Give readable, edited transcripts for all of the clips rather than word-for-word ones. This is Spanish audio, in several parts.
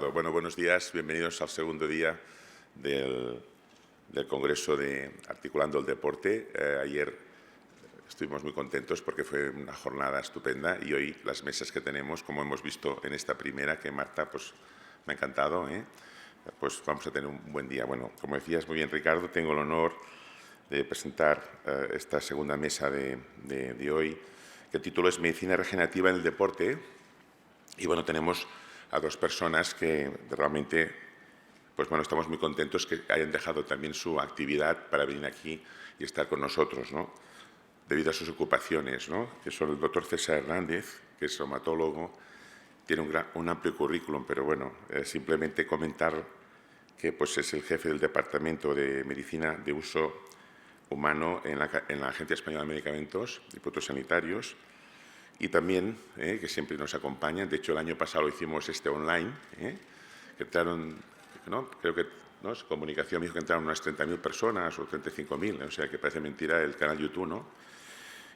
Ricardo. Bueno, buenos días. Bienvenidos al segundo día del Congreso de Articulando el Deporte. Ayer estuvimos muy contentos porque fue una jornada estupenda y hoy las mesas que tenemos, como hemos visto en esta primera, que Marta pues, me ha encantado, pues vamos a tener un buen día. Bueno, como decías muy bien, Ricardo, tengo el honor de presentar esta segunda mesa de hoy, que el título es Medicina Regenerativa en el Deporte. Y bueno, tenemos a dos personas que realmente, pues bueno, estamos muy contentos que hayan dejado también su actividad para venir aquí y estar con nosotros, ¿no? Debido a sus ocupaciones, ¿no? Que son el doctor César Hernández, que es reumatólogo, tiene un amplio currículum, pero bueno, simplemente comentar que pues, es el jefe del Departamento de Medicina de Uso Humano en la Agencia Española de Medicamentos y Productos Sanitarios. Y también, que siempre nos acompañan, de hecho el año pasado lo hicimos online, que entraron, ¿no? Creo que ¿no? Comunicación me dijo que entraron unas 30.000 personas o 35.000, o sea que parece mentira el canal YouTube, ¿no?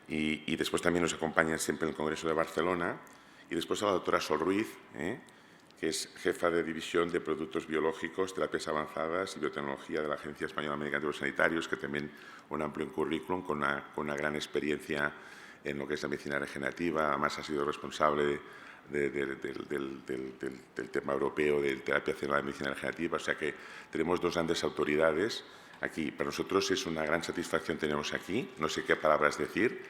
Y después también nos acompañan siempre en el Congreso de Barcelona, y después a la doctora Sol Ruiz, que es jefa de División de Productos Biológicos, Terapias Avanzadas y Biotecnología de la Agencia Española de Medicamentos Sanitarios, que también un amplio currículum con una gran experiencia en lo que es la medicina regenerativa. Además ha sido responsable del tema europeo de terapia celular de medicina regenerativa, o sea que tenemos dos grandes autoridades aquí. Para nosotros es una gran satisfacción tenerlos aquí, no sé qué palabras decir,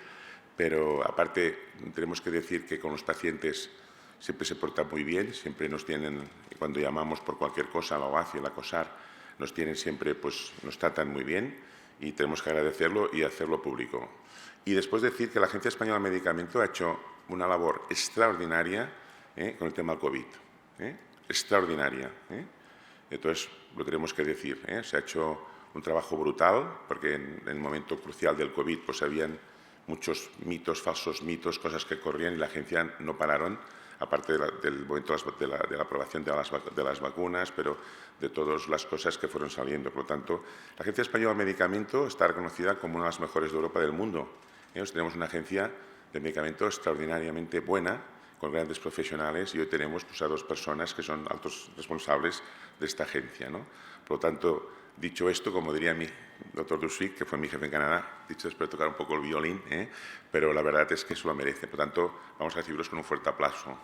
pero aparte tenemos que decir que con los pacientes siempre se portan muy bien, siempre nos tienen, cuando llamamos por cualquier cosa, la OACI, la COSAR, nos tienen siempre, pues nos tratan muy bien y tenemos que agradecerlo y hacerlo público. Y después decir que la Agencia Española de Medicamentos ha hecho una labor extraordinaria con el tema del COVID. Extraordinaria. Entonces, lo tenemos que decir. Se ha hecho un trabajo brutal, porque en el momento crucial del COVID pues habían muchos mitos, falsos mitos, cosas que corrían y la agencia no pararon, aparte del momento de la aprobación de las vacunas, pero de todas las cosas que fueron saliendo. Por lo tanto, la Agencia Española de Medicamentos está reconocida como una de las mejores de Europa y del mundo. Tenemos una agencia de medicamentos extraordinariamente buena, con grandes profesionales, y hoy tenemos pues, a dos personas que son altos responsables de esta agencia, ¿no? Por lo tanto, dicho esto, como diría mi doctor Dussuic, que fue mi jefe en Canadá, dicho después de tocar un poco el violín, pero la verdad es que eso lo merece. Por lo tanto, vamos a recibirlos con un fuerte aplauso.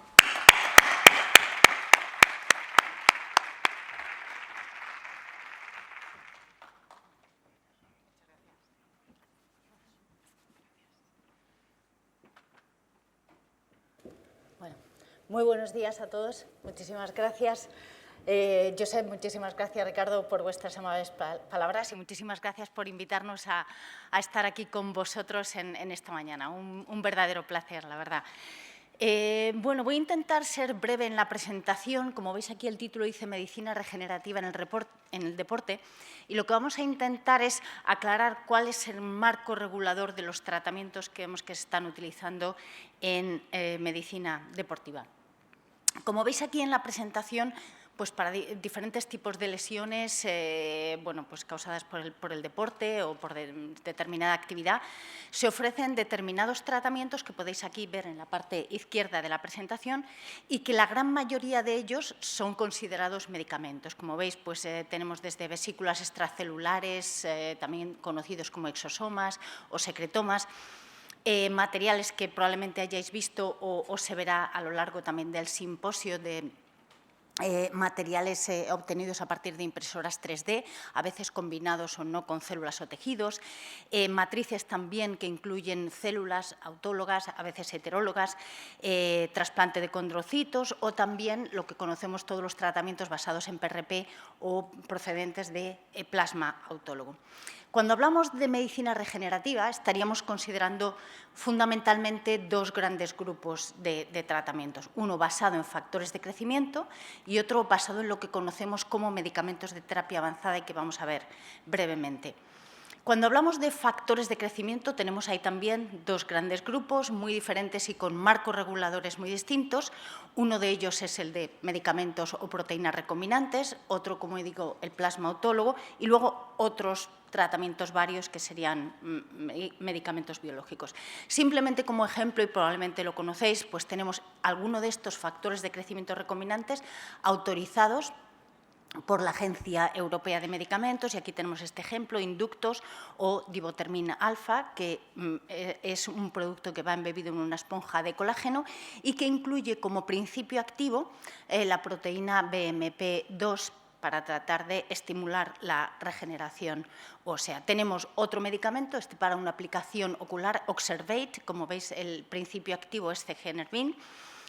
Bueno, muy buenos días a todos. Muchísimas gracias. Josep, muchísimas gracias, Ricardo, por vuestras amables palabras y muchísimas gracias por invitarnos a estar aquí con vosotros en esta mañana. Un verdadero placer, la verdad. Bueno, voy a intentar ser breve en la presentación. Como veis aquí, el título dice Medicina Regenerativa en el Deporte, y lo que vamos a intentar es aclarar cuál es el marco regulador de los tratamientos que vemos que se están utilizando en medicina deportiva. Como veis aquí en la presentación, pues para diferentes tipos de lesiones bueno, pues causadas por el deporte o por determinada actividad, se ofrecen determinados tratamientos que podéis aquí ver en la parte izquierda de la presentación y que la gran mayoría de ellos son considerados medicamentos. Como veis, pues tenemos desde vesículas extracelulares, también conocidos como exosomas o secretomas, materiales que probablemente hayáis visto o se verá a lo largo también del simposio de materiales obtenidos a partir de impresoras 3D, a veces combinados o no con células o tejidos, matrices también que incluyen células autólogas, a veces heterólogas, trasplante de condrocitos o también lo que conocemos todos los tratamientos basados en PRP o procedentes de plasma autólogo. Cuando hablamos de medicina regenerativa, estaríamos considerando fundamentalmente dos grandes grupos de tratamientos. Uno basado en factores de crecimiento y otro basado en lo que conocemos como medicamentos de terapia avanzada y que vamos a ver brevemente. Cuando hablamos de factores de crecimiento, tenemos ahí también dos grandes grupos muy diferentes y con marcos reguladores muy distintos. Uno de ellos es el de medicamentos o proteínas recombinantes, otro, como digo, el plasma autólogo y luego otros tratamientos varios que serían medicamentos biológicos. Simplemente como ejemplo, y probablemente lo conocéis, pues tenemos algunos de estos factores de crecimiento recombinantes autorizados por la Agencia Europea de Medicamentos, y aquí tenemos este ejemplo, Inductos o Divotermin alfa, que es un producto que va embebido en una esponja de colágeno y que incluye como principio activo la proteína BMP2 para tratar de estimular la regeneración ósea. Tenemos otro medicamento, este para una aplicación ocular, Oxervate, como veis el principio activo es CG-Nervin,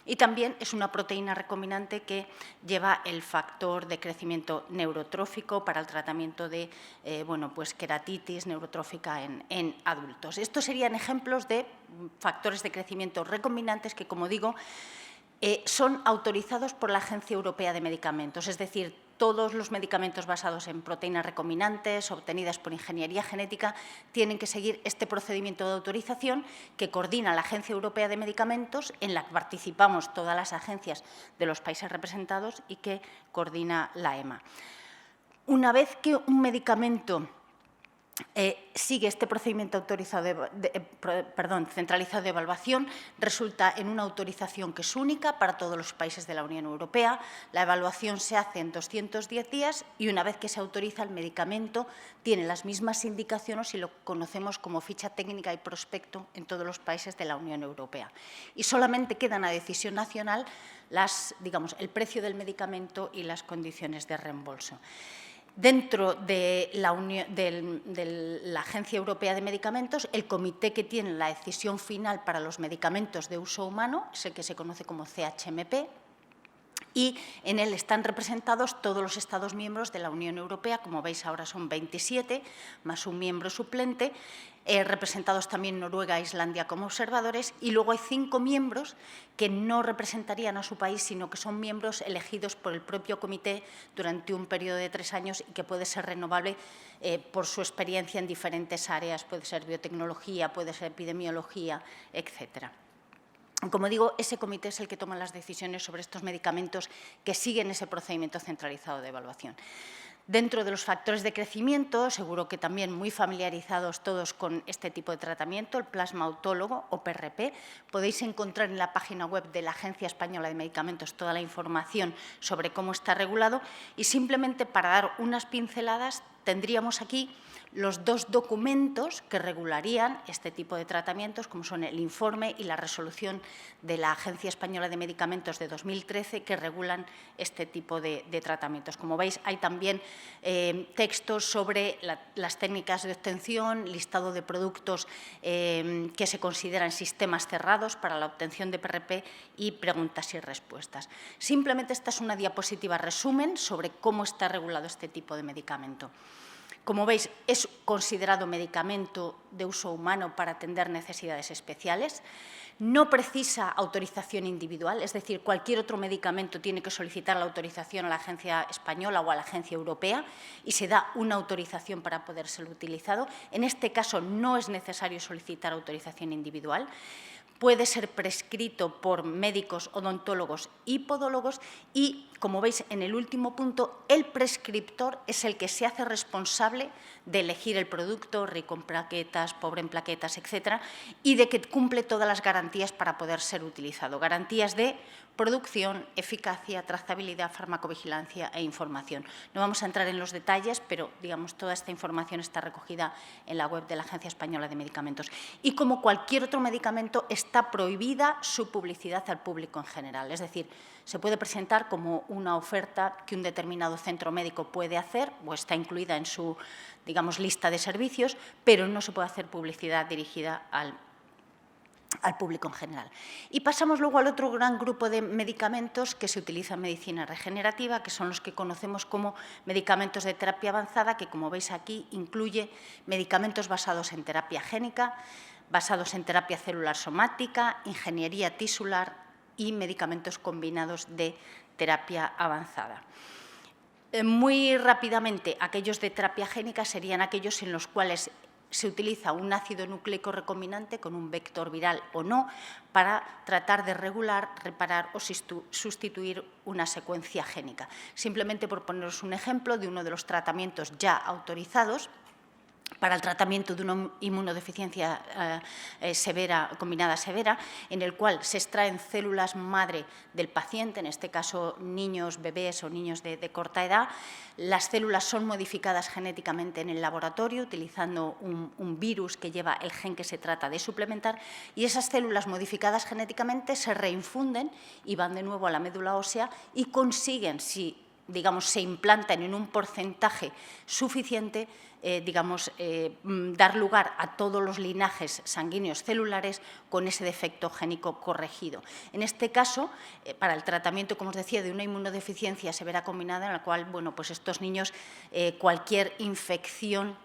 y también es una proteína recombinante que lleva el factor de crecimiento neurotrófico para el tratamiento de queratitis neurotrófica en adultos. Estos serían ejemplos de factores de crecimiento recombinantes que, como digo, son autorizados por la Agencia Europea de Medicamentos, es decir, todos los medicamentos basados en proteínas recombinantes obtenidas por ingeniería genética tienen que seguir este procedimiento de autorización que coordina la Agencia Europea de Medicamentos, en la que participamos todas las agencias de los países representados y que coordina la EMA. Una vez que un medicamento sigue este procedimiento centralizado de evaluación, resulta en una autorización que es única para todos los países de la Unión Europea. La evaluación se hace en 210 días y una vez que se autoriza el medicamento tiene las mismas indicaciones y lo conocemos como ficha técnica y prospecto en todos los países de la Unión Europea. Y solamente quedan a decisión nacional el precio del medicamento y las condiciones de reembolso. Dentro de la Agencia Europea de Medicamentos, el comité que tiene la decisión final para los medicamentos de uso humano es el que se conoce como CHMP, y en él están representados todos los Estados miembros de la Unión Europea, como veis ahora son 27, más un miembro suplente, representados también Noruega e Islandia como observadores, y luego hay 5 miembros que no representarían a su país, sino que son miembros elegidos por el propio comité durante un periodo de 3 años y que puede ser renovable por su experiencia en diferentes áreas, puede ser biotecnología, puede ser epidemiología, etcétera. Como digo, ese comité es el que toma las decisiones sobre estos medicamentos que siguen ese procedimiento centralizado de evaluación. Dentro de los factores de crecimiento, seguro que también muy familiarizados todos con este tipo de tratamiento, el plasma autólogo o PRP, podéis encontrar en la página web de la Agencia Española de Medicamentos toda la información sobre cómo está regulado, y simplemente para dar unas pinceladas tendríamos aquí los 2 documentos que regularían este tipo de tratamientos, como son el informe y la resolución de la Agencia Española de Medicamentos de 2013, que regulan este tipo de tratamientos. Como veis, hay también textos sobre las técnicas de obtención, listado de productos que se consideran sistemas cerrados para la obtención de PRP y preguntas y respuestas. Simplemente esta es una diapositiva resumen sobre cómo está regulado este tipo de medicamento. Como veis, es considerado medicamento de uso humano para atender necesidades especiales. No precisa autorización individual, es decir, cualquier otro medicamento tiene que solicitar la autorización a la Agencia Española o a la Agencia Europea y se da una autorización para poder ser utilizado. En este caso, no es necesario solicitar autorización individual. Puede ser prescrito por médicos, odontólogos y podólogos y, como veis en el último punto, el prescriptor es el que se hace responsable de elegir el producto, rico en plaquetas, pobre en plaquetas, etcétera, y de que cumple todas las garantías para poder ser utilizado. Garantías de producción, eficacia, trazabilidad, farmacovigilancia e información. No vamos a entrar en los detalles, pero toda esta información está recogida en la web de la Agencia Española de Medicamentos. Y como cualquier otro medicamento, está prohibida su publicidad al público en general. Es decir, se puede presentar como una oferta que un determinado centro médico puede hacer o está incluida en su, lista de servicios, pero no se puede hacer publicidad dirigida al público en general. Y pasamos luego al otro gran grupo de medicamentos que se utiliza en medicina regenerativa, que son los que conocemos como medicamentos de terapia avanzada, que, como veis aquí, incluye medicamentos basados en terapia génica, basados en terapia celular somática, ingeniería tisular y medicamentos combinados de terapia avanzada. Muy rápidamente, aquellos de terapia génica serían aquellos en los cuales se utiliza un ácido nucleico recombinante con un vector viral o no para tratar de regular, reparar o sustituir una secuencia génica. Simplemente por poneros un ejemplo de uno de los tratamientos ya autorizados, para el tratamiento de una inmunodeficiencia severa, combinada severa, en el cual se extraen células madre del paciente, en este caso niños, bebés o niños de corta edad. Las células son modificadas genéticamente en el laboratorio utilizando un virus que lleva el gen que se trata de suplementar, y esas células modificadas genéticamente se reinfunden y van de nuevo a la médula ósea y consiguen, si digamos, se implantan en un porcentaje suficiente, dar lugar a todos los linajes sanguíneos celulares con ese defecto génico corregido. En este caso, para el tratamiento, como os decía, de una inmunodeficiencia severa combinada, en la cual, bueno, pues estos niños, cualquier infección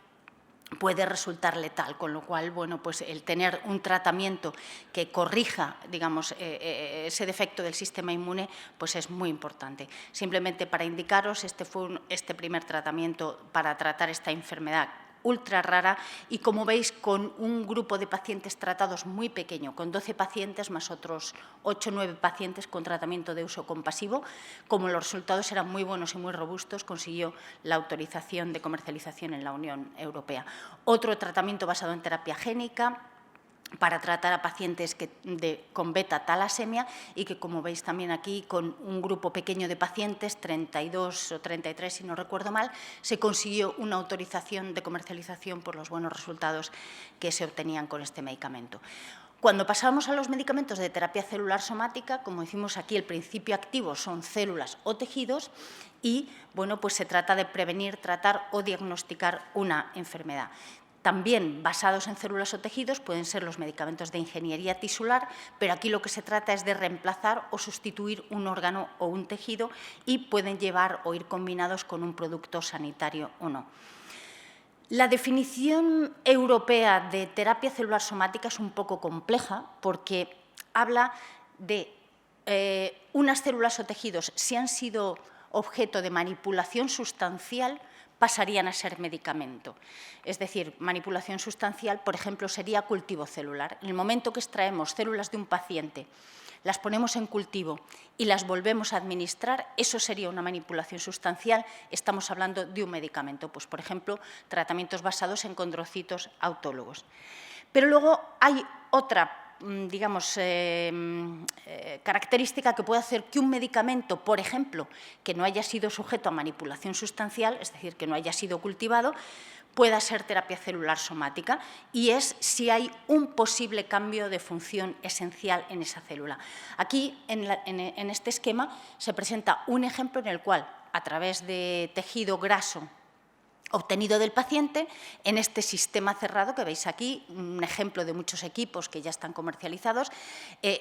puede resultar letal, con lo cual, bueno, pues el tener un tratamiento que corrija, digamos, ese defecto del sistema inmune, pues es muy importante. Simplemente para indicaros, este primer tratamiento para tratar esta enfermedad ultra rara y, como veis, con un grupo de pacientes tratados muy pequeño, con 12 pacientes más otros 8 o 9 pacientes con tratamiento de uso compasivo. Como los resultados eran muy buenos y muy robustos, consiguió la autorización de comercialización en la Unión Europea. Otro tratamiento basado en terapia génica para tratar a pacientes con beta-talasemia y que, como veis también aquí, con un grupo pequeño de pacientes, 32 o 33 si no recuerdo mal, se consiguió una autorización de comercialización por los buenos resultados que se obtenían con este medicamento. Cuando pasamos a los medicamentos de terapia celular somática, como decimos aquí, el principio activo son células o tejidos y, bueno, pues se trata de prevenir, tratar o diagnosticar una enfermedad. También basados en células o tejidos pueden ser los medicamentos de ingeniería tisular, pero aquí lo que se trata es de reemplazar o sustituir un órgano o un tejido y pueden llevar o ir combinados con un producto sanitario o no. La definición europea de terapia celular somática es un poco compleja porque habla de unas células o tejidos, si han sido objeto de manipulación sustancial, pasarían a ser medicamento. Es decir, manipulación sustancial, por ejemplo, sería cultivo celular. En el momento que extraemos células de un paciente, las ponemos en cultivo y las volvemos a administrar, eso sería una manipulación sustancial. Estamos hablando de un medicamento, pues, por ejemplo, tratamientos basados en condrocitos autólogos. Pero luego hay otra, digamos, característica que puede hacer que un medicamento, por ejemplo, que no haya sido sujeto a manipulación sustancial, es decir, que no haya sido cultivado, pueda ser terapia celular somática, y es si hay un posible cambio de función esencial en esa célula. Aquí, en este esquema, se presenta un ejemplo en el cual, a través de tejido graso obtenido del paciente, en este sistema cerrado que veis aquí, un ejemplo de muchos equipos que ya están comercializados,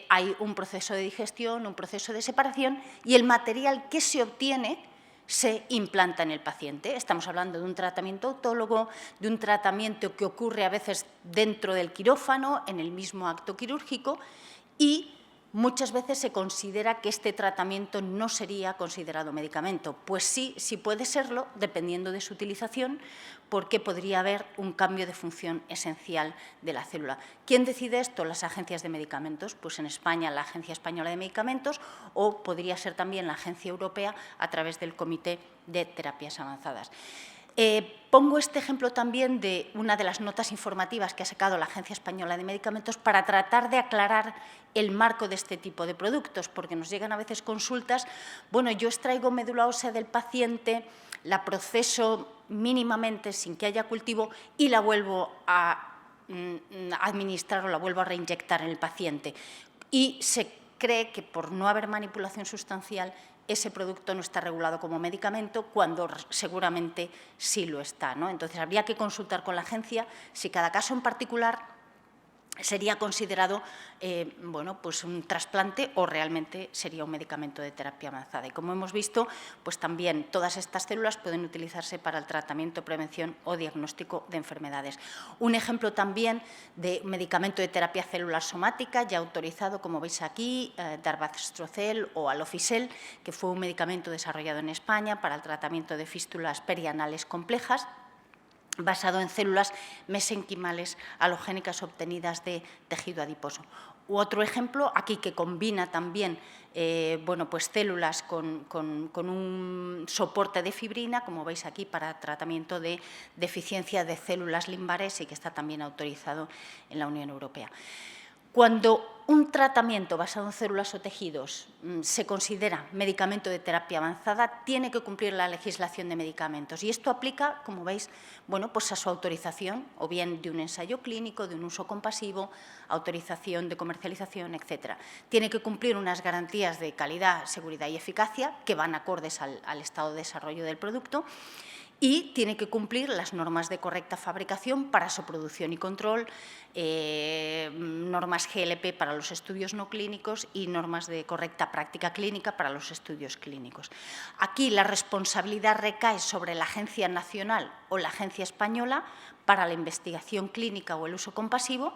hay un proceso de digestión, un proceso de separación, y el material que se obtiene se implanta en el paciente. Estamos hablando de un tratamiento autólogo, de un tratamiento que ocurre a veces dentro del quirófano, en el mismo acto quirúrgico, y muchas veces se considera que este tratamiento no sería considerado medicamento. Pues sí, sí puede serlo, dependiendo de su utilización, porque podría haber un cambio de función esencial de la célula. ¿Quién decide esto? Las agencias de medicamentos. Pues en España la Agencia Española de Medicamentos, o podría ser también la Agencia Europea a través del Comité de Terapias Avanzadas. Pongo este ejemplo también de una de las notas informativas que ha sacado la Agencia Española de Medicamentos para tratar de aclarar el marco de este tipo de productos, porque nos llegan a veces consultas, bueno, yo extraigo médula ósea del paciente, la proceso mínimamente sin que haya cultivo y la vuelvo a administrar o la vuelvo a reinyectar en el paciente. Y se cree que por no haber manipulación sustancial, ese producto no está regulado como medicamento, cuando seguramente sí lo está, ¿no? Entonces, habría que consultar con la agencia si cada caso en particular sería considerado bueno, pues un trasplante o realmente sería un medicamento de terapia avanzada. Y como hemos visto, pues también todas estas células pueden utilizarse para el tratamiento, prevención o diagnóstico de enfermedades. Un ejemplo también de medicamento de terapia celular somática ya autorizado, como veis aquí, Darbastrocel o Alofisel, que fue un medicamento desarrollado en España para el tratamiento de fístulas perianales complejas, basado en células mesenquimales halogénicas obtenidas de tejido adiposo. otro ejemplo, aquí que combina también bueno, pues células con un soporte de fibrina, como veis aquí, para tratamiento de deficiencia de células limbares y que está también autorizado en la Unión Europea. Cuando un tratamiento basado en células o tejidos se considera medicamento de terapia avanzada, tiene que cumplir la legislación de medicamentos. Y esto aplica, como veis, bueno, pues a su autorización, o bien de un ensayo clínico, de un uso compasivo, autorización de comercialización, etc. Tiene que cumplir unas garantías de calidad, seguridad y eficacia que van acordes al estado de desarrollo del producto. Y tiene que cumplir las normas de correcta fabricación para su producción y control, normas GLP para los estudios no clínicos y normas de correcta práctica clínica para los estudios clínicos. Aquí la responsabilidad recae sobre la Agencia Nacional o la Agencia Española para la investigación clínica o el uso compasivo,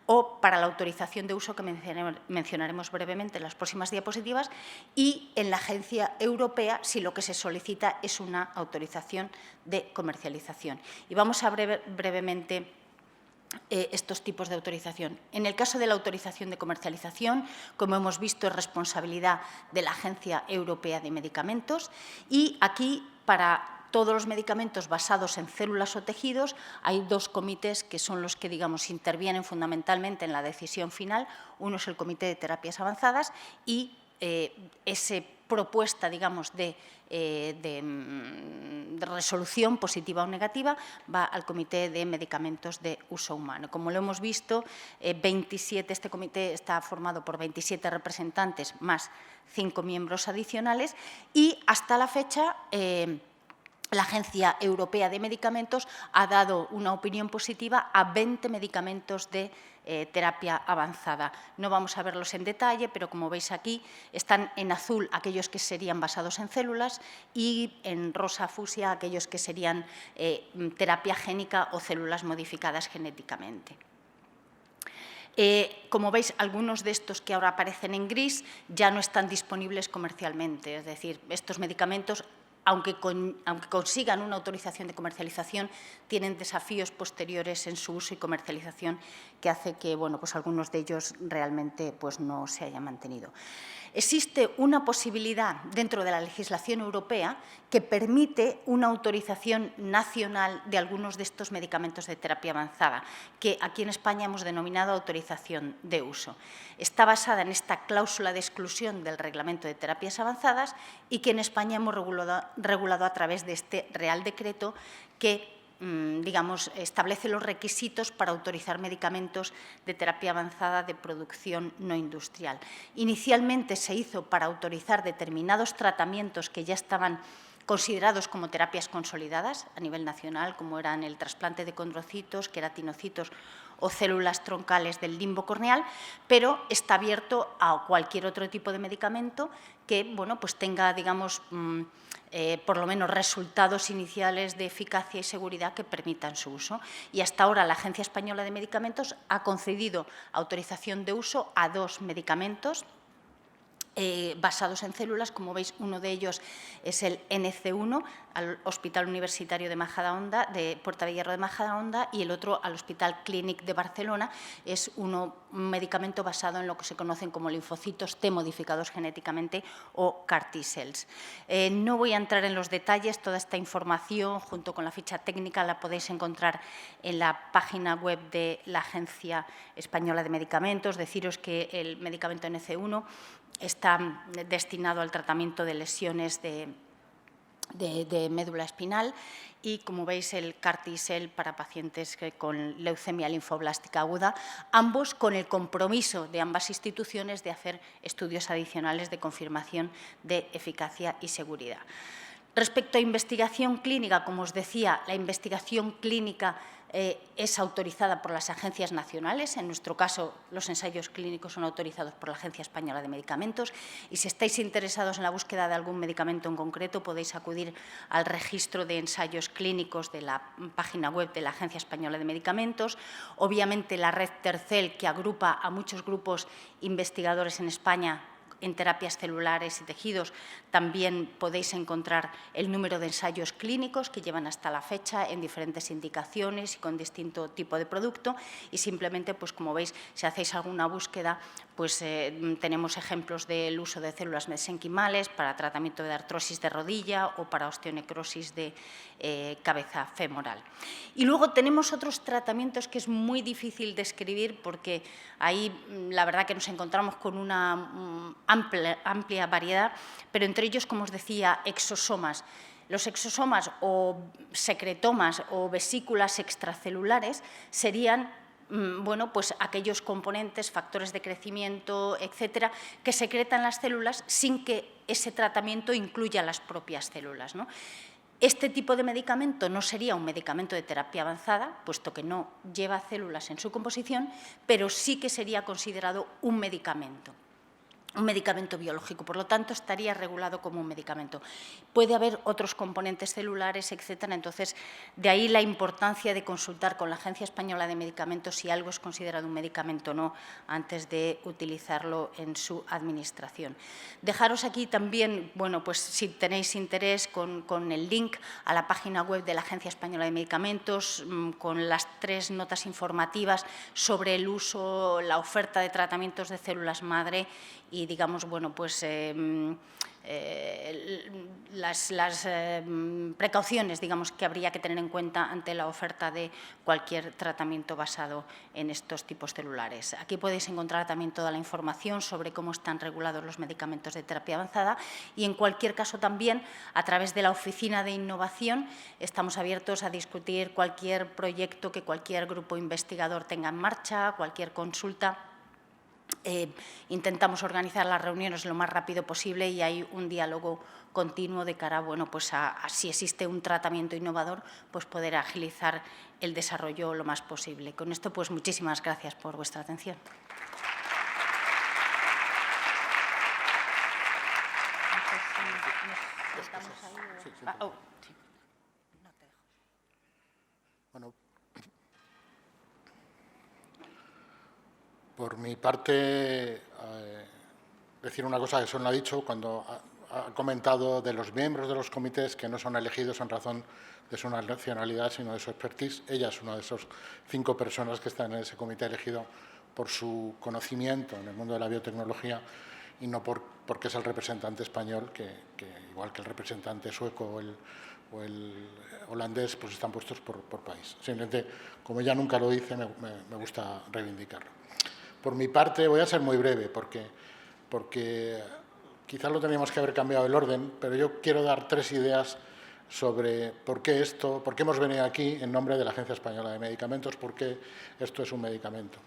o para la autorización de uso que mencionaremos brevemente en las próximas diapositivas, y en la Agencia Europea si lo que se solicita es una autorización de comercialización. Y vamos a ver brevemente estos tipos de autorización. En el caso de la autorización de comercialización, como hemos visto, es responsabilidad de la Agencia Europea de Medicamentos, y aquí, para todos los medicamentos basados en células o tejidos, hay dos comités que son los que, digamos, intervienen fundamentalmente en la decisión final. Uno es el Comité de Terapias Avanzadas y esa propuesta, digamos, de resolución positiva o negativa va al Comité de Medicamentos de Uso Humano. Como lo hemos visto, este comité está formado por 27 representantes más 5 miembros adicionales, y hasta la fecha la Agencia Europea de Medicamentos ha dado una opinión positiva a 20 medicamentos de terapia avanzada. No vamos a verlos en detalle, pero como veis aquí, están en azul aquellos que serían basados en células y en rosa fucsia aquellos que serían terapia génica o células modificadas genéticamente. Como veis, algunos de estos que ahora aparecen en gris ya no están disponibles comercialmente, es decir, estos medicamentos, aunque consigan una autorización de comercialización, tienen desafíos posteriores en su uso y comercialización que hace que, bueno, pues algunos de ellos realmente pues no se hayan mantenido. Existe una posibilidad dentro de la legislación europea que permite una autorización nacional de algunos de estos medicamentos de terapia avanzada, que aquí en España hemos denominado autorización de uso. Está basada en esta cláusula de exclusión del Reglamento de Terapias Avanzadas y que en España hemos regulado a través de este Real Decreto que digamos, establece los requisitos para autorizar medicamentos de terapia avanzada de producción no industrial. Inicialmente se hizo para autorizar determinados tratamientos que ya estaban considerados como terapias consolidadas a nivel nacional, como eran el trasplante de condrocitos, queratinocitos o células troncales del limbo corneal, pero está abierto a cualquier otro tipo de medicamento que, bueno, pues tenga, digamos, por lo menos resultados iniciales de eficacia y seguridad que permitan su uso. Y hasta ahora la Agencia Española de Medicamentos ha concedido autorización de uso a 2 medicamentos basados en células. Como veis, uno de ellos es el NC1 al Hospital Universitario de Majadahonda, de Puerta de Hierro de Majadahonda, y el otro al Hospital Clínic de Barcelona. Es un medicamento basado en lo que se conocen como linfocitos T modificados genéticamente o CAR T-cells. No voy a entrar en los detalles, toda esta información junto con la ficha técnica la podéis encontrar en la página web de la Agencia Española de Medicamentos. Deciros que el medicamento NC1 está destinado al tratamiento de lesiones de médula espinal y, como veis, el CAR T-cell para pacientes con leucemia linfoblástica aguda, ambos con el compromiso de ambas instituciones de hacer estudios adicionales de confirmación de eficacia y seguridad. Respecto a investigación clínica, como os decía, la investigación clínica es autorizada por las agencias nacionales. En nuestro caso, los ensayos clínicos son autorizados por la Agencia Española de Medicamentos, y si estáis interesados en la búsqueda de algún medicamento en concreto, podéis acudir al registro de ensayos clínicos de la página web de la Agencia Española de Medicamentos. Obviamente, la red Tercel, que agrupa a muchos grupos investigadores en España, en terapias celulares y tejidos también podéis encontrar el número de ensayos clínicos que llevan hasta la fecha en diferentes indicaciones y con distinto tipo de producto, y simplemente, pues como veis, si hacéis alguna búsqueda, pues tenemos ejemplos del uso de células mesenquimales para tratamiento de artrosis de rodilla o para osteonecrosis de cabeza femoral. Y luego tenemos otros tratamientos que es muy difícil describir porque ahí la verdad que nos encontramos con una amplia variedad, pero entre ellos, como os decía, exosomas. Los exosomas o secretomas o vesículas extracelulares serían pues aquellos componentes, factores de crecimiento, etcétera, que secretan las células sin que ese tratamiento incluya las propias células, ¿no? Este tipo de medicamento no sería un medicamento de terapia avanzada, puesto que no lleva células en su composición, pero sí que sería considerado un medicamento biológico, por lo tanto estaría regulado como un medicamento. Puede haber otros componentes celulares, etcétera, entonces de ahí la importancia de consultar con la Agencia Española de Medicamentos si algo es considerado un medicamento o no antes de utilizarlo en su administración. Dejaros aquí también, pues si tenéis interés, con el link a la página web de la Agencia Española de Medicamentos, con las 3 notas informativas sobre el uso, la oferta de tratamientos de células madre y, digamos, las precauciones, digamos, que habría que tener en cuenta ante la oferta de cualquier tratamiento basado en estos tipos celulares. Aquí podéis encontrar también toda la información sobre cómo están regulados los medicamentos de terapia avanzada y, en cualquier caso, también a través de la Oficina de Innovación estamos abiertos a discutir cualquier proyecto que cualquier grupo investigador tenga en marcha, cualquier consulta. Intentamos organizar las reuniones lo más rápido posible y hay un diálogo continuo de cara a si existe un tratamiento innovador, pues poder agilizar el desarrollo lo más posible. Con esto, pues muchísimas gracias por vuestra atención. Por mi parte, decir una cosa que Sol no ha dicho cuando ha comentado de los miembros de los comités que no son elegidos en razón de su nacionalidad, sino de su expertise. Ella es una de esas 5 personas que están en ese comité elegido por su conocimiento en el mundo de la biotecnología y no porque es el representante español, que igual que el representante sueco o el holandés, pues están puestos por país. Simplemente, como ella nunca lo dice, me gusta reivindicarlo. Por mi parte, voy a ser muy breve, porque quizás lo teníamos que haber cambiado el orden, pero yo quiero dar 3 ideas sobre por qué hemos venido aquí en nombre de la Agencia Española de Medicamentos, por qué esto es un medicamento.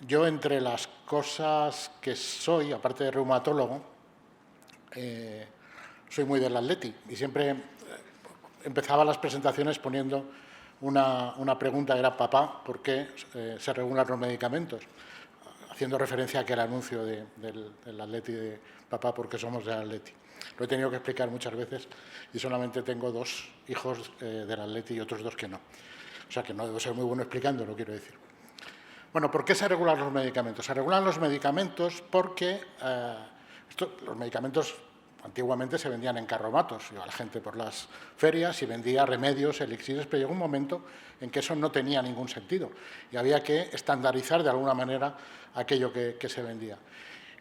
Yo, entre las cosas que soy, aparte de reumatólogo, soy muy del Atleti y siempre empezaba las presentaciones poniendo una pregunta que era: papá, ¿por qué se regulan los medicamentos? Haciendo referencia a que el anuncio del Atleti de papá, porque somos del Atleti. Lo he tenido que explicar muchas veces y solamente tengo 2 hijos del Atleti y otros 2 que no. O sea que no debo ser muy bueno explicándolo, quiero decir. Bueno, ¿por qué se regulan los medicamentos? Se regulan los medicamentos porque los medicamentos antiguamente se vendían en carromatos. Iba la gente por las ferias y vendía remedios, elixires, pero llegó un momento en que eso no tenía ningún sentido y había que estandarizar de alguna manera aquello que se vendía.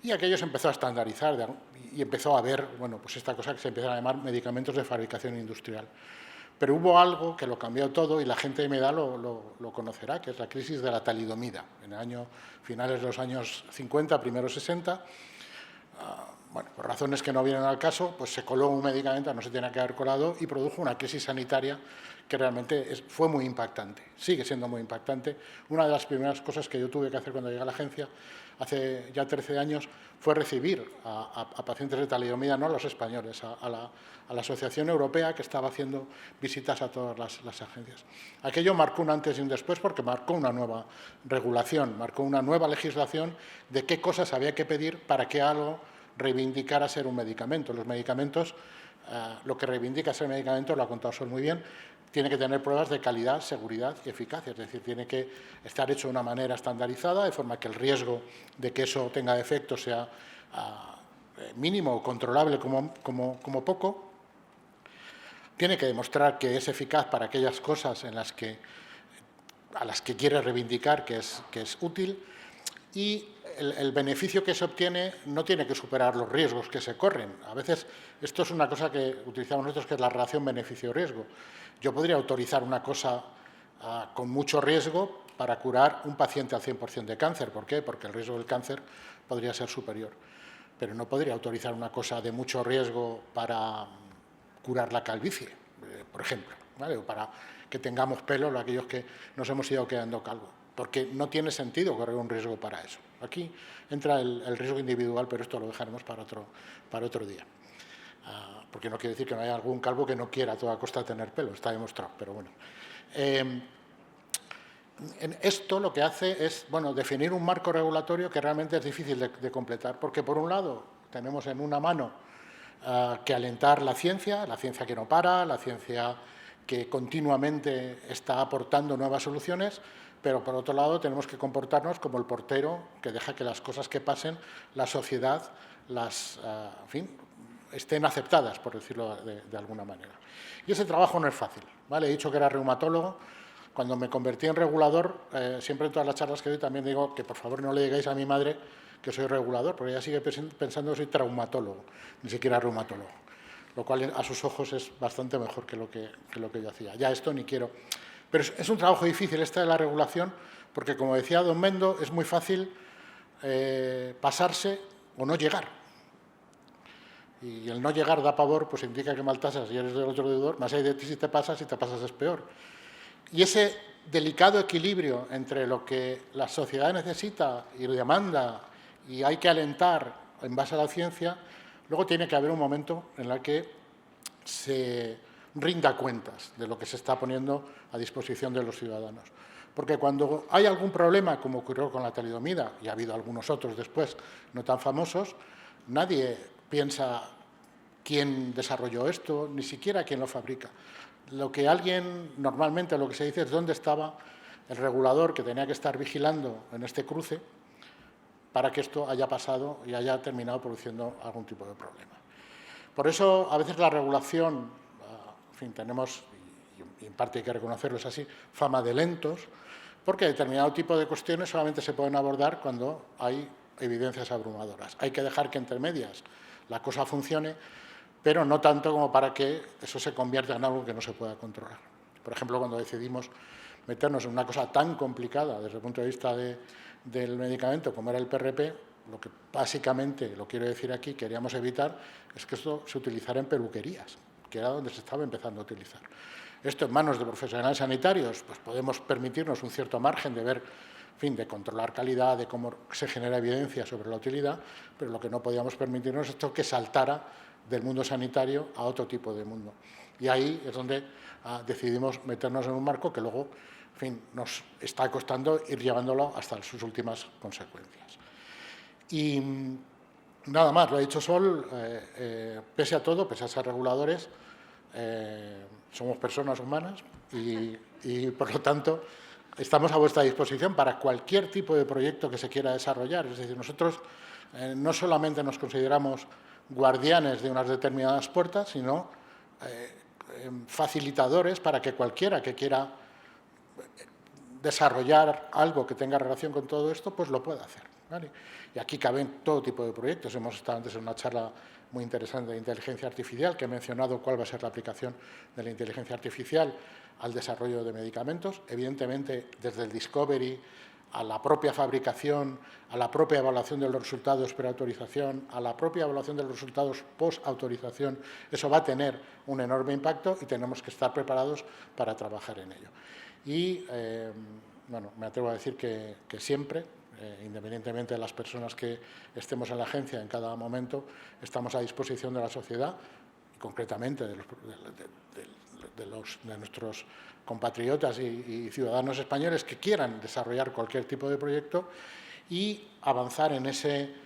Y aquello se empezó a estandarizar y empezó a haber, pues esta cosa que se empieza a llamar medicamentos de fabricación industrial. Pero hubo algo que lo cambió todo y la gente de mi edad lo conocerá, que es la crisis de la talidomida. En finales de los años 50, primeros 60, por razones que no vienen al caso, pues se coló un medicamento, no se tenía que haber colado, y produjo una crisis sanitaria que realmente fue muy impactante, sigue siendo muy impactante. Una de las primeras cosas que yo tuve que hacer cuando llegué a la agencia, hace ya 13 años, fue recibir a pacientes de talidomida, no a los españoles, a la Asociación Europea, que estaba haciendo visitas a todas las agencias. Aquello marcó un antes y un después porque marcó una nueva regulación, marcó una nueva legislación de qué cosas había que pedir para que algo reivindicara ser un medicamento. Los medicamentos, lo que reivindica ser medicamento, lo ha contado Sol muy bien, tiene que tener pruebas de calidad, seguridad y eficacia, es decir, tiene que estar hecho de una manera estandarizada, de forma que el riesgo de que eso tenga defectos sea mínimo o controlable como poco, tiene que demostrar que es eficaz para aquellas cosas a las que quiere reivindicar que es útil, y el beneficio que se obtiene no tiene que superar los riesgos que se corren. A veces esto es una cosa que utilizamos nosotros, que es la relación beneficio-riesgo. Yo podría autorizar una cosa con mucho riesgo para curar un paciente al 100% de cáncer. ¿Por qué? Porque el riesgo del cáncer podría ser superior. Pero no podría autorizar una cosa de mucho riesgo para curar la calvicie, por ejemplo, ¿vale? O para que tengamos pelo aquellos que nos hemos ido quedando calvos, porque no tiene sentido correr un riesgo para eso. Aquí entra el riesgo individual, pero esto lo dejaremos para otro día. Porque no quiere decir que no haya algún calvo que no quiera a toda costa tener pelo, está demostrado, pero bueno. Esto lo que hace es, bueno, definir un marco regulatorio que realmente es difícil de completar, porque por un lado tenemos en una mano que alentar la ciencia que no para, la ciencia que continuamente está aportando nuevas soluciones, pero por otro lado tenemos que comportarnos como el portero que deja que las cosas que pasen, la sociedad, en fin, estén aceptadas, por decirlo de alguna manera. Y ese trabajo no es fácil, ¿vale? He dicho que era reumatólogo. Cuando me convertí en regulador, siempre en todas las charlas que doy también digo que por favor no le digáis a mi madre que soy regulador, porque ella sigue pensando que soy traumatólogo, ni siquiera reumatólogo, lo cual a sus ojos es bastante mejor que lo que yo hacía. Ya esto ni quiero. Pero es un trabajo difícil este de la regulación, porque como decía don Mendo, es muy fácil pasarse o no llegar. Y el no llegar da pavor, pues indica que mal tasas y eres del otro deudor, más hay de ti si te pasas es peor. Y ese delicado equilibrio entre lo que la sociedad necesita y demanda y hay que alentar en base a la ciencia, luego tiene que haber un momento en el que se rinda cuentas de lo que se está poniendo a disposición de los ciudadanos. Porque cuando hay algún problema, como ocurrió con la talidomida, y ha habido algunos otros después no tan famosos, nadie piensa quién desarrolló esto, ni siquiera quién lo fabrica. Lo que normalmente lo que se dice es dónde estaba el regulador que tenía que estar vigilando en este cruce para que esto haya pasado y haya terminado produciendo algún tipo de problema. Por eso, a veces la regulación, en fin, tenemos, y en parte hay que reconocerlo, es así, fama de lentos, porque determinado tipo de cuestiones solamente se pueden abordar cuando hay evidencias abrumadoras. Hay que dejar que entre medias la cosa funcione, pero no tanto como para que eso se convierta en algo que no se pueda controlar. Por ejemplo, cuando decidimos meternos en una cosa tan complicada desde el punto de vista del medicamento como era el PRP, lo que básicamente, lo quiero decir aquí, queríamos evitar es que esto se utilizara en peluquerías, que era donde se estaba empezando a utilizar. Esto en manos de profesionales sanitarios, pues podemos permitirnos un cierto margen de ver, en fin, de controlar calidad, de cómo se genera evidencia sobre la utilidad, pero lo que no podíamos permitirnos es esto que saltara del mundo sanitario a otro tipo de mundo. Y ahí es donde decidimos meternos en un marco que luego, en fin, nos está costando ir llevándolo hasta sus últimas consecuencias. Y nada más, lo ha dicho Sol, pese a todo, pese a ser reguladores, somos personas humanas y por lo tanto estamos a vuestra disposición para cualquier tipo de proyecto que se quiera desarrollar. Es decir, nosotros no solamente nos consideramos guardianes de unas determinadas puertas, sino facilitadores para que cualquiera que quiera desarrollar algo que tenga relación con todo esto, pues lo pueda hacer, ¿vale? Y aquí caben todo tipo de proyectos. Hemos estado antes en una charla muy interesante de inteligencia artificial, que he mencionado cuál va a ser la aplicación de la inteligencia artificial al desarrollo de medicamentos. Evidentemente, desde el discovery a la propia fabricación, a la propia evaluación de los resultados preautorización, a la propia evaluación de los resultados postautorización, eso va a tener un enorme impacto y tenemos que estar preparados para trabajar en ello. Y, bueno, me atrevo a decir que siempre, independientemente de las personas que estemos en la agencia en cada momento, estamos a disposición de la sociedad, y concretamente de nuestros compatriotas y ciudadanos españoles que quieran desarrollar cualquier tipo de proyecto y avanzar en ese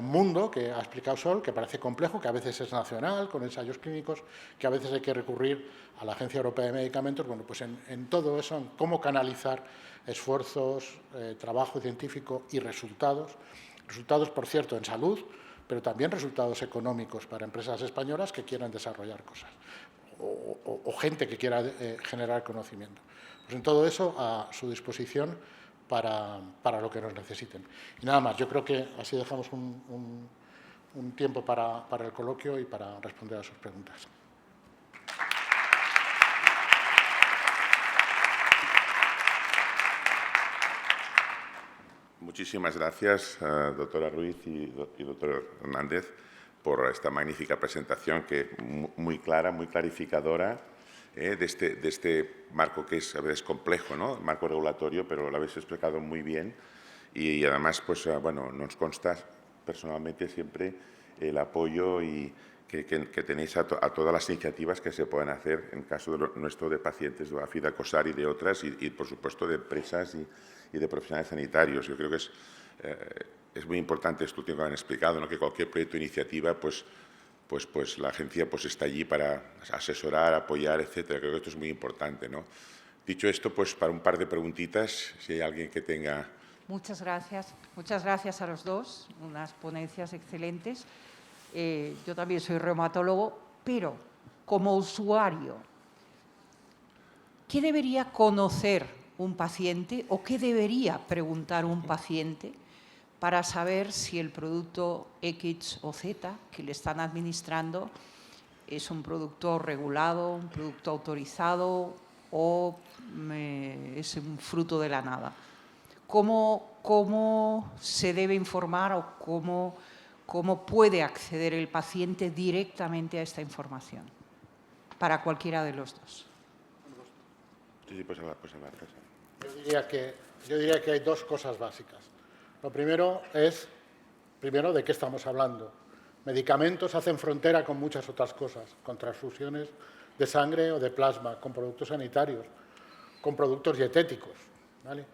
mundo que ha explicado Sol, que parece complejo, que a veces es nacional, con ensayos clínicos, que a veces hay que recurrir a la Agencia Europea de Medicamentos. Bueno, pues en todo eso, en cómo canalizar esfuerzos, trabajo científico y resultados. Resultados, por cierto, en salud, pero también resultados económicos para empresas españolas que quieran desarrollar cosas o gente que quiera generar conocimiento. Pues en todo eso a su disposición para lo que nos necesiten. Y nada más, yo creo que así dejamos un tiempo para el coloquio y para responder a sus preguntas. Muchísimas gracias, doctora Ruiz y doctor Hernández, por esta magnífica presentación, que muy clara, muy clarificadora, de este marco que a veces complejo, ¿no? Marco regulatorio, pero lo habéis explicado muy bien y además, pues, bueno, nos consta personalmente siempre el apoyo y que tenéis a todas las iniciativas que se pueden hacer en caso nuestro de pacientes de AFID, ACOSAR y de otras, y por supuesto de empresas y de profesionales sanitarios. Yo creo que es muy importante esto que han explicado, ¿no? Que cualquier proyecto o iniciativa, pues la agencia pues está allí para asesorar, apoyar, etcétera. Creo que esto es muy importante, ¿no? Dicho esto, pues para un par de preguntitas, si hay alguien que tenga... Muchas gracias a los dos, unas ponencias excelentes. Yo también soy reumatólogo, pero como usuario, ¿qué debería conocer un paciente o qué debería preguntar un paciente para saber si el producto X o Z que le están administrando es un producto regulado, un producto autorizado o es un fruto de la nada? ¿Cómo se debe informar o cómo puede acceder el paciente directamente a esta información para cualquiera de los dos? Sí, pues Yo diría que hay dos cosas básicas. Lo primero es, ¿de qué estamos hablando? Medicamentos hacen frontera con muchas otras cosas, con transfusiones de sangre o de plasma, con productos sanitarios, con productos dietéticos, ¿vale?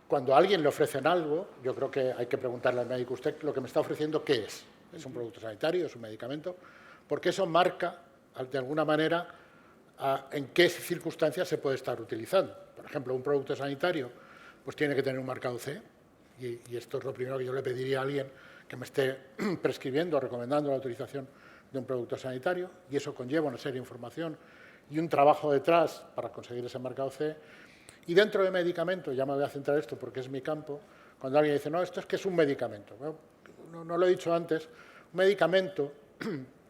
Cuando a alguien le ofrecen algo, yo creo que hay que preguntarle al médico, usted lo que me está ofreciendo, ¿qué es? ¿Es un producto sanitario? ¿Es un medicamento? Porque eso marca, de alguna manera, en qué circunstancias se puede estar utilizando. Por ejemplo, un producto sanitario pues tiene que tener un marcado CE, y esto es lo primero que yo le pediría a alguien que me esté prescribiendo o recomendando la utilización de un producto sanitario, y eso conlleva una serie de información y un trabajo detrás para conseguir ese marcado CE. Y dentro de medicamento, ya me voy a centrar esto porque es mi campo, cuando alguien dice, no, esto es que es un medicamento. Bueno, no lo he dicho antes, un medicamento,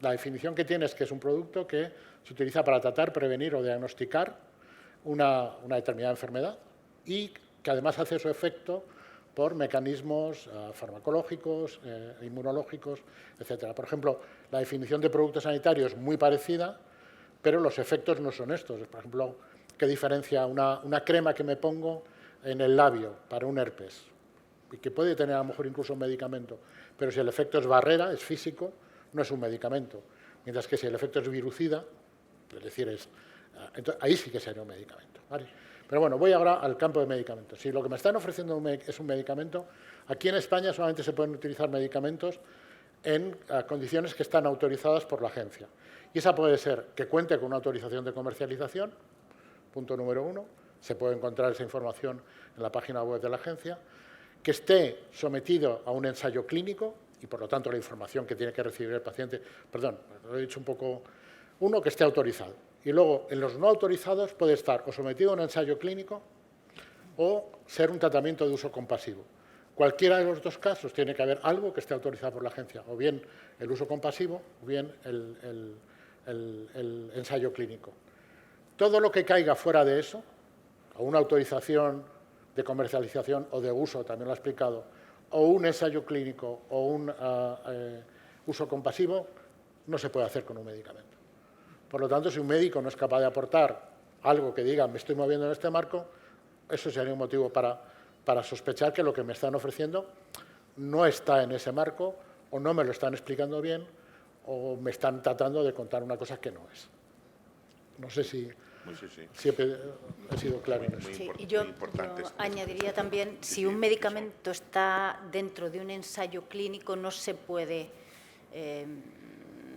la definición que tiene es que es un producto que se utiliza para tratar, prevenir o diagnosticar una determinada enfermedad y que además hace su efecto por mecanismos farmacológicos, inmunológicos, etcétera. Por ejemplo, la definición de producto sanitario es muy parecida, pero los efectos no son estos. Por ejemplo, ¿qué diferencia una crema que me pongo en el labio para un herpes? Y que puede tener a lo mejor incluso un medicamento, pero si el efecto es barrera, es físico, no es un medicamento. Mientras que si el efecto es virucida, es decir, entonces, ahí sí que sería un medicamento, ¿vale? Pero bueno, voy ahora al campo de medicamentos. Si lo que me están ofreciendo es un medicamento, aquí en España solamente se pueden utilizar medicamentos en condiciones que están autorizadas por la agencia. Y esa puede ser que cuente con una autorización de comercialización, punto número 1, se puede encontrar esa información en la página web de la agencia, que esté sometido a un ensayo clínico y, por lo tanto, la información que tiene que recibir el paciente, perdón, lo he dicho un poco, uno, que esté autorizado. Y luego, en los no autorizados puede estar o sometido a un ensayo clínico o ser un tratamiento de uso compasivo. Cualquiera de los dos casos tiene que haber algo que esté autorizado por la agencia, o bien el uso compasivo o bien el ensayo clínico. Todo lo que caiga fuera de eso, o una autorización de comercialización o de uso, también lo he explicado, o un ensayo clínico o un uso compasivo, no se puede hacer con un medicamento. Por lo tanto, si un médico no es capaz de aportar algo que diga me estoy moviendo en este marco, eso sería un motivo para sospechar que lo que me están ofreciendo no está en ese marco, o no me lo están explicando bien, o me están tratando de contar una cosa que no es. No sé si he sido claro en eso. Sí, y yo añadiría también, si un medicamento está dentro de un ensayo clínico, no se puede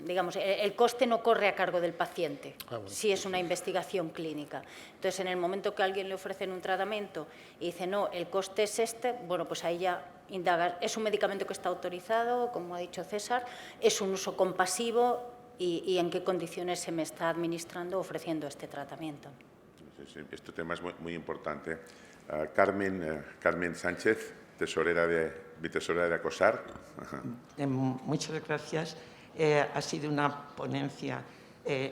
digamos, el coste no corre a cargo del paciente, Bueno. si es una investigación clínica. Entonces, en el momento que a alguien le ofrecen un tratamiento y dice, no, el coste es este, bueno, pues ahí ya indagas. Es un medicamento que está autorizado, como ha dicho César, es un uso compasivo y en qué condiciones se me está administrando, ofreciendo este tratamiento. Sí, este tema es muy importante. Carmen Sánchez, tesorera de ACOSAR. Muchas gracias. Ha sido una ponencia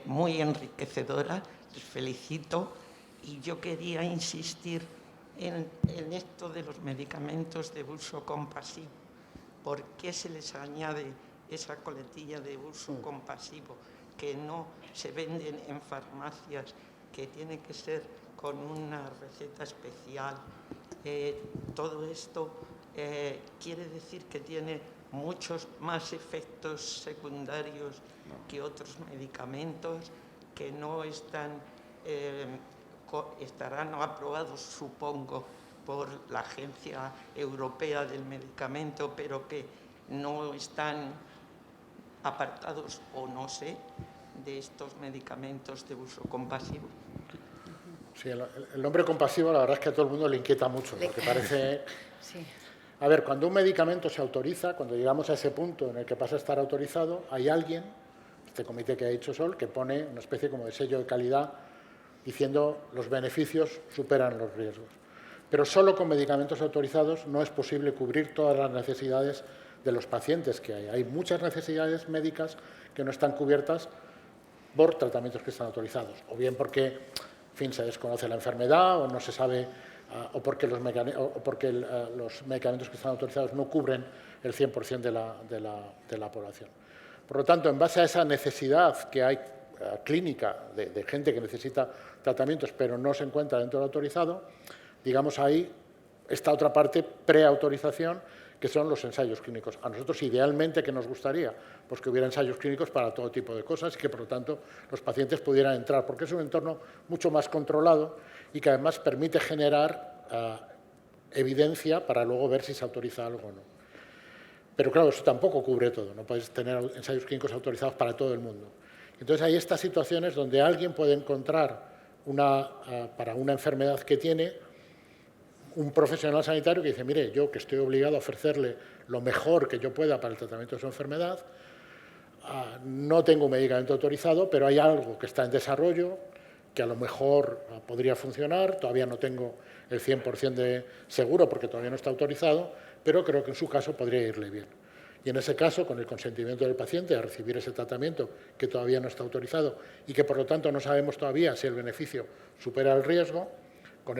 muy enriquecedora. Les felicito. Y yo quería insistir en esto de los medicamentos de uso compasivo. ¿Por qué se les añade esa coletilla de uso compasivo que no se venden en farmacias, que tiene que ser con una receta especial? Todo esto quiere decir que tiene muchos más efectos secundarios que otros medicamentos que no estarán aprobados, supongo, por la Agencia Europea del Medicamento, pero que no están apartados, o no sé, de estos medicamentos de uso compasivo. Sí, el nombre compasivo la verdad es que a todo el mundo le inquieta mucho, porque parece... Sí. A ver, cuando un medicamento se autoriza, cuando llegamos a ese punto en el que pasa a estar autorizado, hay alguien, este comité que ha dicho Sol, que pone una especie como de sello de calidad diciendo los beneficios superan los riesgos. Pero solo con medicamentos autorizados no es posible cubrir todas las necesidades de los pacientes que hay. Hay muchas necesidades médicas que no están cubiertas por tratamientos que están autorizados, o bien porque, en fin, se desconoce la enfermedad o no se sabe, o porque los medicamentos que están autorizados no cubren el 100% de la población. Por lo tanto, en base a esa necesidad que hay clínica de gente que necesita tratamientos pero no se encuentra dentro del autorizado, digamos ahí esta otra parte preautorización, que son los ensayos clínicos. A nosotros idealmente, ¿qué nos gustaría? Pues que hubiera ensayos clínicos para todo tipo de cosas y que por lo tanto los pacientes pudieran entrar, porque es un entorno mucho más controlado y que además permite generar evidencia para luego ver si se autoriza algo o no. Pero claro, eso tampoco cubre todo, no puedes tener ensayos clínicos autorizados para todo el mundo. Entonces hay estas situaciones donde alguien puede encontrar para una enfermedad que tiene un profesional sanitario que dice, mire, yo que estoy obligado a ofrecerle lo mejor que yo pueda para el tratamiento de su enfermedad, no tengo un medicamento autorizado, pero hay algo que está en desarrollo, que a lo mejor podría funcionar, todavía no tengo el 100% de seguro porque todavía no está autorizado, pero creo que en su caso podría irle bien. Y en ese caso, con el consentimiento del paciente a recibir ese tratamiento que todavía no está autorizado y que por lo tanto no sabemos todavía si el beneficio supera el riesgo, con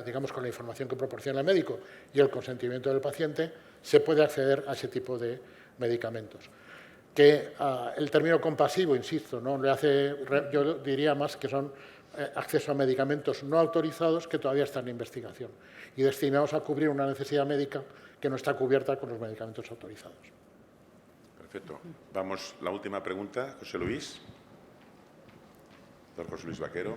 digamos, con la información que proporciona el médico y el consentimiento del paciente, se puede acceder a ese tipo de medicamentos. Que el término compasivo, insisto, ¿no? Yo diría más que son acceso a medicamentos no autorizados que todavía están en investigación y destinados a cubrir una necesidad médica que no está cubierta con los medicamentos autorizados. Perfecto. Vamos, la última pregunta, José Luis. Doctor José Luis Vaquero.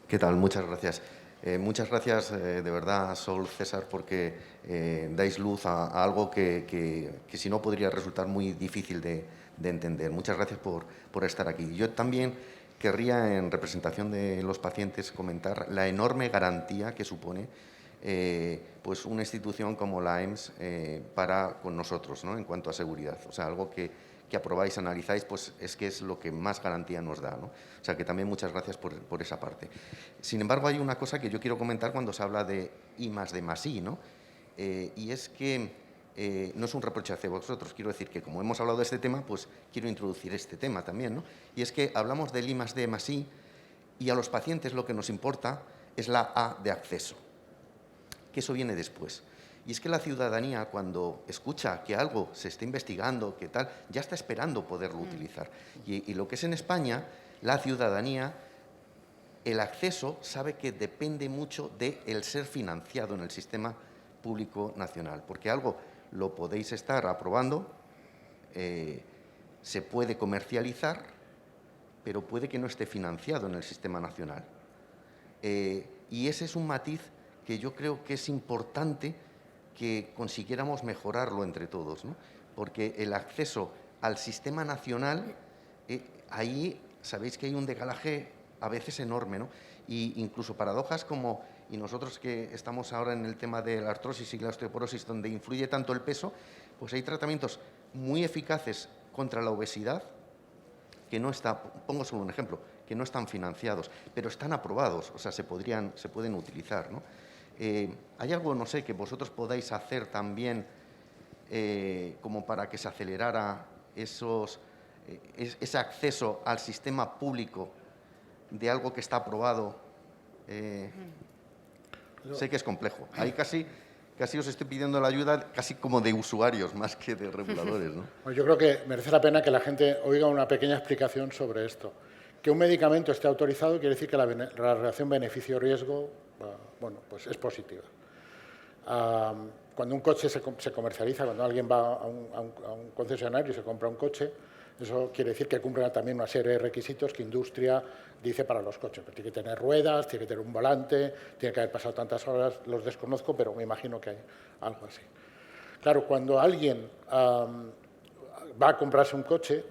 ¿Qué tal? Muchas gracias. Muchas gracias, de verdad, Sol, César, porque dais luz a algo que si no podría resultar muy difícil de entender. Muchas gracias por estar aquí. Yo también querría, en representación de los pacientes, comentar la enorme garantía que supone pues una institución como la EMS con nosotros, ¿no? En cuanto a seguridad. O sea, algo que aprobáis, analizáis, pues es que es lo que más garantía nos da, ¿no? O sea, que también muchas gracias por esa parte. Sin embargo, hay una cosa que yo quiero comentar cuando se habla de I+D+I, ¿no? Y es que no es un reproche hacia vosotros, quiero decir que como hemos hablado de este tema, pues quiero introducir este tema también, ¿no? Y es que hablamos del I+D+I y a los pacientes lo que nos importa es la A de acceso, que eso viene después. Y es que la ciudadanía, cuando escucha que algo se está investigando, que tal, ya está esperando poderlo utilizar. Y lo que es en España, la ciudadanía, el acceso sabe que depende mucho del ser financiado en el sistema público nacional, porque algo lo podéis estar aprobando, se puede comercializar, pero puede que no esté financiado en el sistema nacional. Y ese es un matiz que yo creo que es importante que consiguiéramos mejorarlo entre todos, ¿no? Porque el acceso al sistema nacional, ahí sabéis que hay un decalaje a veces enorme, ¿no? Y incluso paradojas como, y nosotros que estamos ahora en el tema de la artrosis y la osteoporosis, donde influye tanto el peso, pues hay tratamientos muy eficaces contra la obesidad que no está, pongo solo un ejemplo, que no están financiados, pero están aprobados, o sea, se pueden utilizar, ¿no? ¿Hay algo, no sé, que vosotros podáis hacer también como para que se acelerara ese acceso al sistema público de algo que está aprobado? Sé que es complejo. Ahí casi os estoy pidiendo la ayuda casi como de usuarios más que de reguladores, ¿no? Bueno, yo creo que merece la pena que la gente oiga una pequeña explicación sobre esto. Que un medicamento esté autorizado quiere decir que la relación beneficio-riesgo, bueno, pues es positiva. Cuando un coche se comercializa, cuando alguien va a un concesionario y se compra un coche, eso quiere decir que cumple también una serie de requisitos que industria dice para los coches. Pues tiene que tener ruedas, tiene que tener un volante, tiene que haber pasado tantas horas, los desconozco, pero me imagino que hay algo así. Claro, cuando alguien va a comprarse un coche,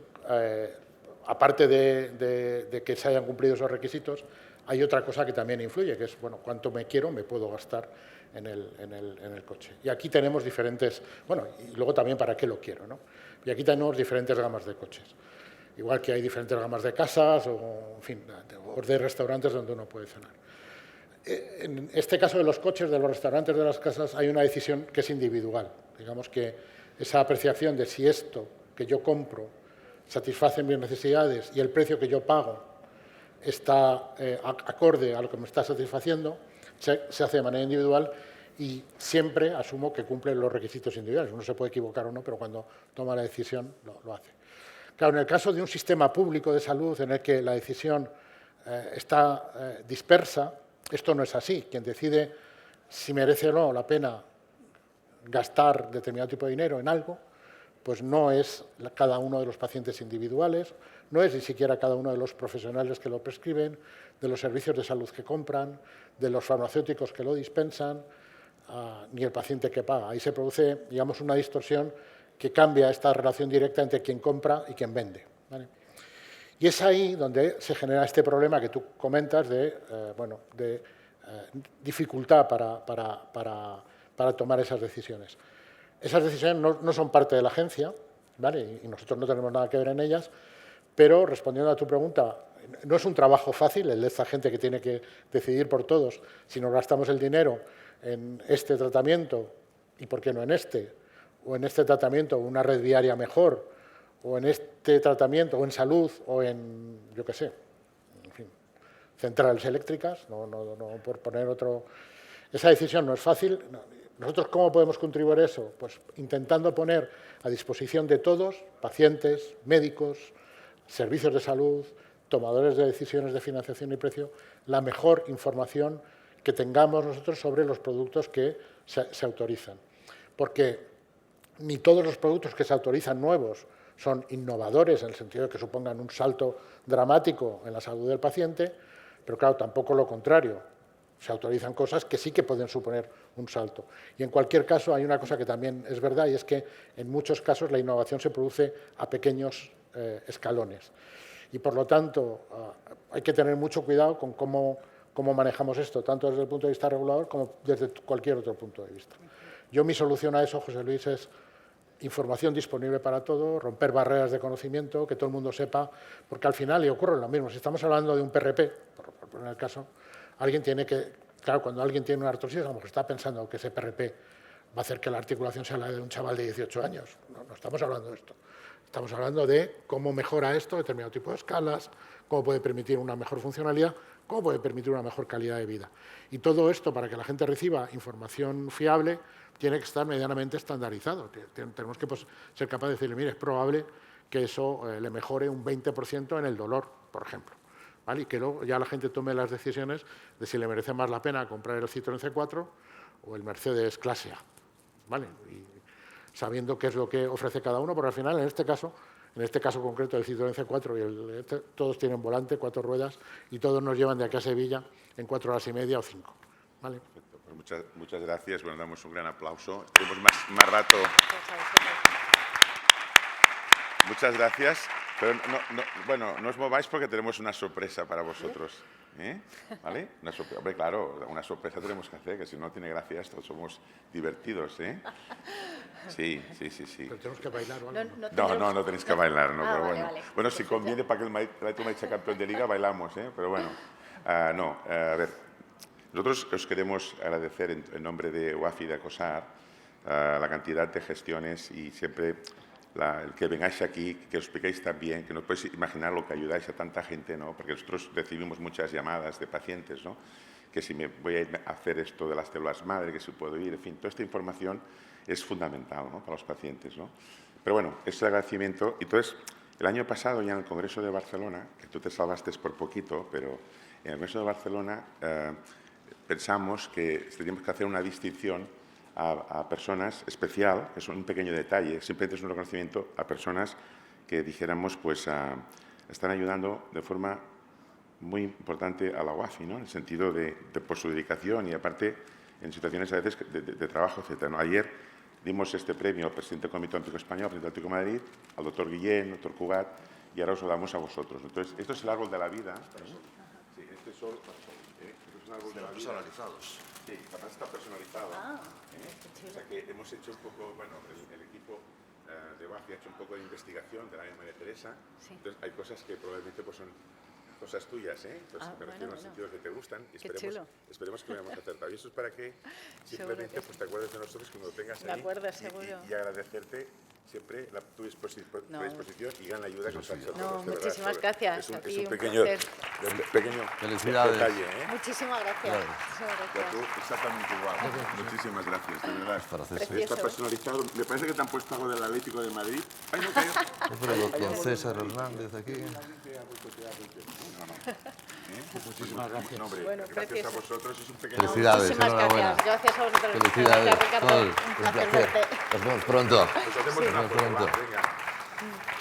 aparte de que se hayan cumplido esos requisitos, hay otra cosa que también influye, que es, bueno, cuánto me puedo gastar en el coche. Y aquí tenemos diferentes, bueno, y luego también para qué lo quiero, ¿no? Y aquí tenemos diferentes gamas de coches. Igual que hay diferentes gamas de casas o, en fin, o de restaurantes donde uno puede cenar. En este caso de los coches, de los restaurantes, de las casas, hay una decisión que es individual. Digamos que esa apreciación de si esto que yo compro satisface mis necesidades y el precio que yo pago está acorde a lo que me está satisfaciendo, se hace de manera individual y siempre asumo que cumple los requisitos individuales. Uno se puede equivocar o no, pero cuando toma la decisión lo hace. Claro, en el caso de un sistema público de salud en el que la decisión está dispersa, esto no es así. Quien decide si merece o no la pena gastar determinado tipo de dinero en algo, pues no es cada uno de los pacientes individuales, no es ni siquiera cada uno de los profesionales que lo prescriben, de los servicios de salud que compran, de los farmacéuticos que lo dispensan, ni el paciente que paga. Ahí se produce, digamos, una distorsión que cambia esta relación directa entre quien compra y quien vende, ¿vale? Y es ahí donde se genera este problema que tú comentas de dificultad para tomar esas decisiones. Esas decisiones no son parte de la agencia, ¿vale? Y nosotros no tenemos nada que ver en ellas, pero respondiendo a tu pregunta, no es un trabajo fácil el de esta gente que tiene que decidir por todos si nos gastamos el dinero en este tratamiento y por qué no en este, o en este tratamiento una red viaria mejor, o en este tratamiento, o en salud, o en, yo qué sé, en fin, centrales eléctricas, no por poner otro. Esa decisión no es fácil. ¿Nosotros cómo podemos contribuir a eso? Pues intentando poner a disposición de todos, pacientes, médicos, servicios de salud, tomadores de decisiones de financiación y precio, la mejor información que tengamos nosotros sobre los productos que se autorizan. Porque ni todos los productos que se autorizan nuevos son innovadores en el sentido de que supongan un salto dramático en la salud del paciente, pero claro, tampoco lo contrario. Se autorizan cosas que sí que pueden suponer un salto. Y en cualquier caso hay una cosa que también es verdad y es que en muchos casos la innovación se produce a pequeños escalones. Y por lo tanto hay que tener mucho cuidado con cómo manejamos esto, tanto desde el punto de vista regulador como desde cualquier otro punto de vista. Mi solución a eso, José Luis, es información disponible para todo, romper barreras de conocimiento, que todo el mundo sepa, porque al final le ocurre lo mismo. Si estamos hablando de un PRP, por poner el caso, alguien tiene que, claro, cuando alguien tiene una artrosis, a lo mejor está pensando que ese PRP va a hacer que la articulación sea la de un chaval de 18 años. No estamos hablando de esto. Estamos hablando de cómo mejora esto determinado tipo de escalas, cómo puede permitir una mejor funcionalidad, cómo puede permitir una mejor calidad de vida. Y todo esto, para que la gente reciba información fiable, tiene que estar medianamente estandarizado. Tenemos que ser capaces de decirle, mire, es probable que eso le mejore un 20% en el dolor, por ejemplo. ¿Vale? Y que luego ya la gente tome las decisiones de si le merece más la pena comprar el Citroën C4 o el Mercedes clase A, ¿vale? Y sabiendo qué es lo que ofrece cada uno, porque al final, en este caso concreto del Citroën C4, todos tienen volante, 4 ruedas, y todos nos llevan de aquí a Sevilla en 4 horas y media o 5. ¿Vale? Pues muchas gracias. Bueno, damos un gran aplauso. Tenemos más rato. Muchas gracias. Pero bueno, no os mováis porque tenemos una sorpresa para vosotros. ¿Vale? Hombre, claro, una sorpresa tenemos que hacer, que si no tiene gracia esto, somos divertidos, Sí. Pero tenemos que bailar o algo. No tenéis que bailar, no, pero vale, bueno. vale. Bueno, si conviene para que el Atlético Madrid sea campeón de Liga, bailamos, pero bueno. A ver, nosotros os queremos agradecer en nombre de UAFI y de ACOSAR la cantidad de gestiones y siempre el que vengáis aquí, que os expliquéis tan bien, que no podéis imaginar lo que ayudáis a tanta gente, ¿no? Porque nosotros recibimos muchas llamadas de pacientes, ¿no? Que si me voy a hacer esto de las células madre, que si puedo ir, en fin, toda esta información es fundamental, ¿no? Para los pacientes, ¿no? Pero bueno, es el agradecimiento. Y entonces, el año pasado, ya en el Congreso de Barcelona, que tú te salvaste por poquito, pero en el Congreso de Barcelona pensamos que teníamos que hacer una distinción a personas especial, que son un pequeño detalle, simplemente es un reconocimiento a personas que dijéramos, pues, están ayudando de forma muy importante a la UAFI, ¿no? En el sentido por su dedicación y aparte en situaciones a veces de trabajo, etc., ¿no? Ayer dimos este premio al presidente del Comité Olímpico Español, al presidente del Atlético de Madrid, al doctor Guillén, al doctor Cugat, y ahora os lo damos a vosotros. Entonces, esto es el árbol de la vida. Sí, este es un árbol de la vida. Personalizados. Sí, además está personalizado. O sea que hemos hecho un poco, bueno, el equipo de UAFI ha hecho un poco de investigación de la María Teresa. Sí. Entonces hay cosas que probablemente pues, son cosas tuyas, Entonces me refiero en el sentido que te gustan y esperemos que lo hayamos acertado. Y eso es para que simplemente pues, te acuerdes de nosotros cuando lo tengas ahí. Me acuerdo, seguro. Y agradecerte siempre tu disposición y gran ayuda que nos has hecho. No, muchísimas gracias. Es un pequeño Felicidades. detalle, Muchísimas gracias. Y a tú exactamente igual. Muchísimas gracias, de verdad. Para César. Precioso. Está personalizado. Me parece que te han puesto algo del Atlético de Madrid. Ay, no, cayó. Pero con César Hernández aquí. Muchísimas gracias. No, hombre, Bueno, gracias precioso. a vosotros. Es un pequeño... Felicidades, Muchísimas enhorabuena. gracias. Gracias a vosotros. Felicidades, Gracias, Ricardo. Sol. Un Un placer placer. verte. Nos vemos pronto. Nos hacemos una Nos vemos foto, pronto. va, venga.